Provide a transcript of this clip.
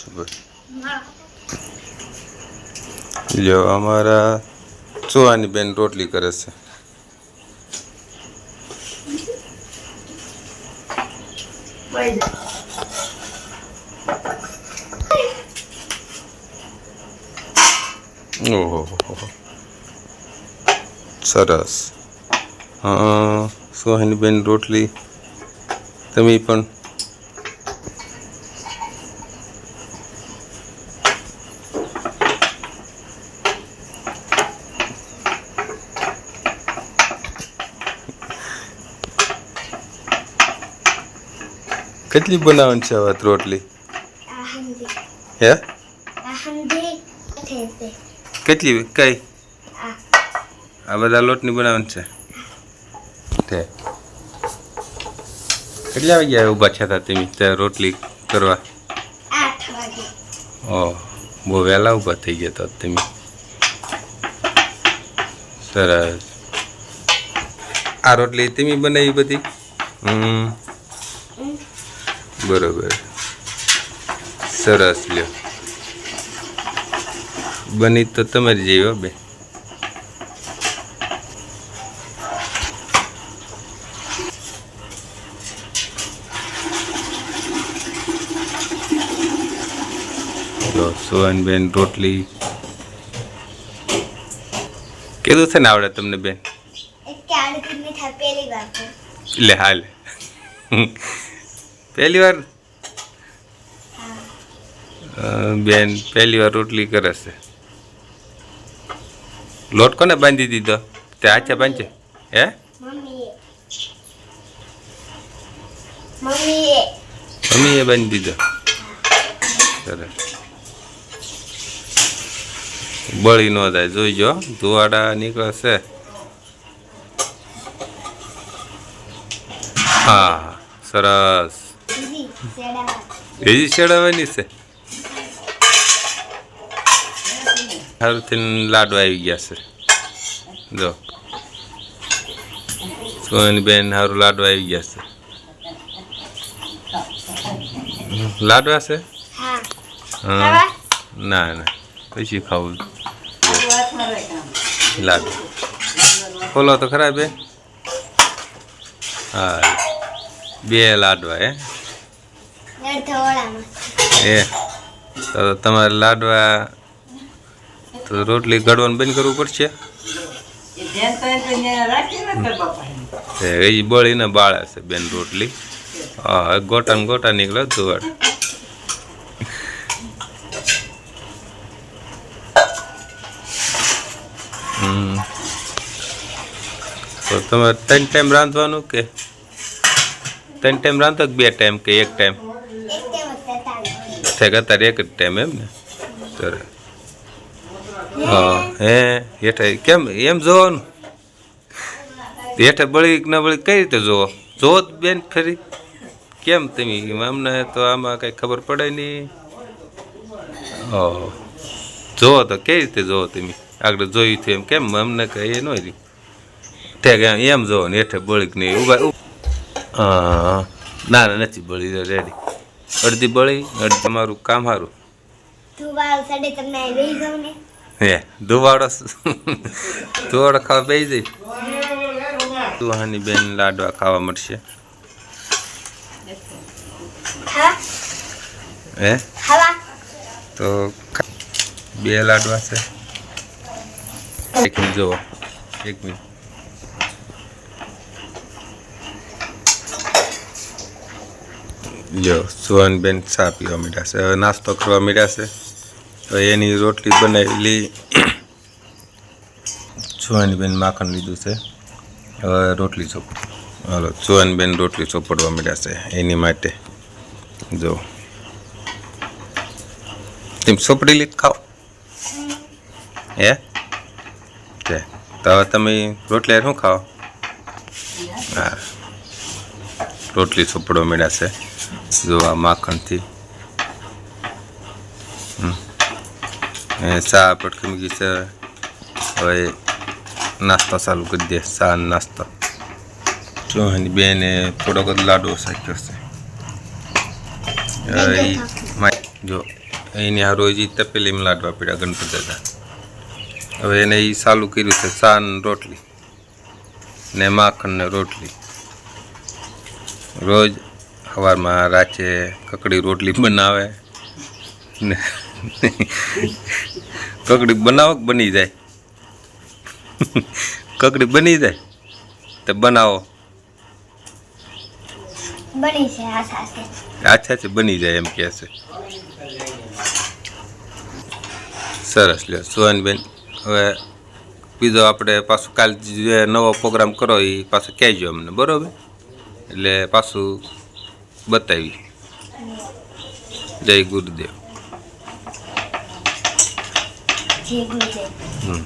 છો ભાઈ? જો અમારા ચુવાની બેન રોટલી કરે છે. ઓહો સરસ. હા, સુહાની બેન રોટલી તમે પણ કેટલી બનાવવાની છે વાત રોટલી? હે કેટલી કઈ આ બધા લોટની બનાવવાની છે? કેટલા વાગ્યા ઊભા થયા હતા તમે ત્યાં રોટલી કરવા? 8 વાગે. ઓહ, બહુ વહેલા ઊભા થઈ ગયા હતા તમે. સરસ. આ રોટલી તમે બનાવી બધી? બરોબર, સરસ. લ્યો, બની તો તમારી જેવી હો બે. સુહાનબેન રોટલી કીધું છે ને આવડે તમને બેન? લે હાલ પહેલી વાર બેન પહેલી વાર રોટલી કરે છે. લોટ કોને બાંધી દીધો? તે આચા બાંધે? હે મમ્મીએ બાંધી દીધો. સરસ. બળી ન થાય જોઈજો, ધુવાડા નીકળે છે. હા સરસ. બીજી શેડાવાની છે. સારુંથી લાડુ આવી ગયા છે. જો સોની બેન સારું લાડુ આવી ગયા છે. લાડવા છે? હા. ના ના પછી ખાવું લાડુ. ખોલો તો ખરા બેન. હા, 2 લાડવા. હે તો તમારે લાડવા તો રોટલી ઘડવાનું બંધ કરવું પડશે. એ બળીને બાળે છે બેન રોટલી. હા, ગોટા ને ગોટા નીકળે ધોવાડ. તો તમારે 3 ટાઈમ રાંધવાનું કે 3 ટાઈમ રાંધો કે 2 ટાઈમ કે 1 ટાઈમ? અત્યારે 1 જ ટાઈમ એમ ને? સરસ. હા હે હેઠે કેમ એમ જોવાનું? હેઠે બળી કે ન બળી કઈ રીતે જોવો? જોવો જ બેન ફરી કેમ તમે? અમને તો આમાં કંઈ ખબર પડે નહીં. ઓહ, જોવો તો કઈ રીતે જોવો તમે? આગળ જોયું હતું એમ કેમ અમને કંઈ એ ન રહ્યું? એમ જોવો ને હેઠે બળી કે નહીં ઉભા. હા ના ના નથી બળી, રેડી. અડધી બળી અડધી તમારું કામ સારું. હે ધુવાડો ધુવાડો ખાવા બેસી જાય. સુહાની બેન લાડવા ખાવા મળશે. હે તો 2 લાડવા છે. 1 મિનિટ જુઓ, 1 મિનિટ. જો સુહાનબેન ચા પીવા માંડ્યા છે. હવે નાસ્તો કરવા માંડ્યા છે. તો એની રોટલી બનાવેલી સુહાનીબેન માખણ લીધું છે. હવે રોટલી ચોપડ. હાલો સુહાનીબેન રોટલી ચોપડવા માંડ્યા છે એની માટે. જો તેમ ચોપડી લીધ ખાઓ. હે તે તો હવે તમે રોટલી શું ખાઓ? હા, રોટલી ચોપડવા માંડ્યા છે. જો આ માખણથી ચા પટકી મૂકી છે. હવે નાસ્તો ચાલુ કરી દે. ચા નાસ્તો. સુહાની બેને થોડોક જ લાડવો સાખ્યો છે. જો એની આ રોજ તપેલીમાં લાડવા પીડા ગણપતિ દાદા. હવે એને એ ચાલુ કર્યું છે સાન રોટલી ને માખણ ને રોટલી. રોજ સવારમાં રાતે કકડી રોટલી બનાવે ને કકડી બનાવો કે બની જાય? કકડી બની જાય તો બનાવો. બની છે આશા છે. આછા છે બની જાય એમ કહે છે. સરસ લ્યો સુહાનબેન. હવે બીજો આપણે પાછું કાલ જે નવો પ્રોગ્રામ કરો એ પાછું કહેજો અમને, બરાબર? એટલે પાછું બતાવી. જય ગુરુદેવ. જય ગુરુદેવ. હમ.